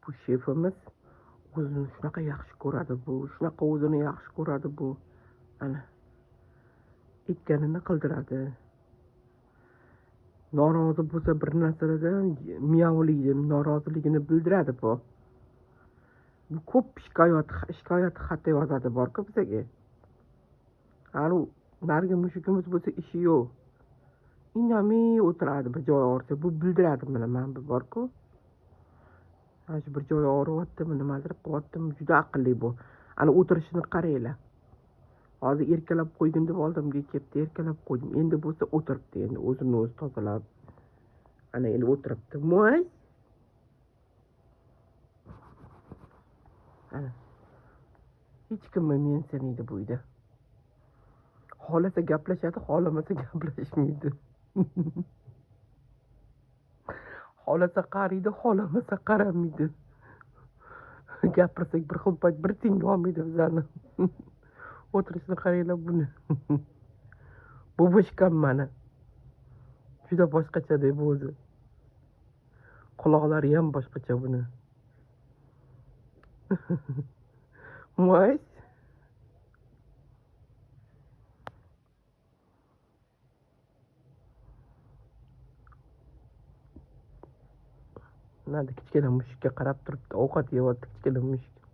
Bu shefimiz o'zini shunaqa yaxshi ko'radi bu, shunaqa o'zini yaxshi ko'radi bu. Ana aytganini qildiradi. Norozi bo'lsa bir narsadan miyovlaydi, noroziligini bildiradi bu. Bu ko'p shikoyat xati yozadi bor-ku bizga. Ani narigi mushugimiz bo'lsa ishi yo'q. Indamay o'tiradi bir joyi og'risa, bu bildiradi mana bu bor-ku. Ana shu bir joyi og'riyaptimi, nimadir qilyaptimi, juda aqlli bu. Ana o'tirishini qaranglar. Hozir erkalab qo'ygin deb oldimga kelibdi, erkalab qo'ydim. Endi bo'lsa o'tiribdi, endi o'zini o'zi tozalab. Ana endi o'tiribdi. Mo'y. Ana. Hech kimni mensimaydi bu uyda. Xohlasa gaplashadi, xohlamasa gaplashmaydi. Xohlasa qaraydi, xohlamasa qaramaydi. Gapirsak bir xil payt bir tingni olmaydi bizlarni. O'tirishini qaranglar buni. Bu boshqa mana. Juda boshqacha deb o'zi. Quloqlari ham boshqacha buni. Mo'y. Nada kichkina mushukka qarab turibdi, ovqat yeyapti kichkina mushuk.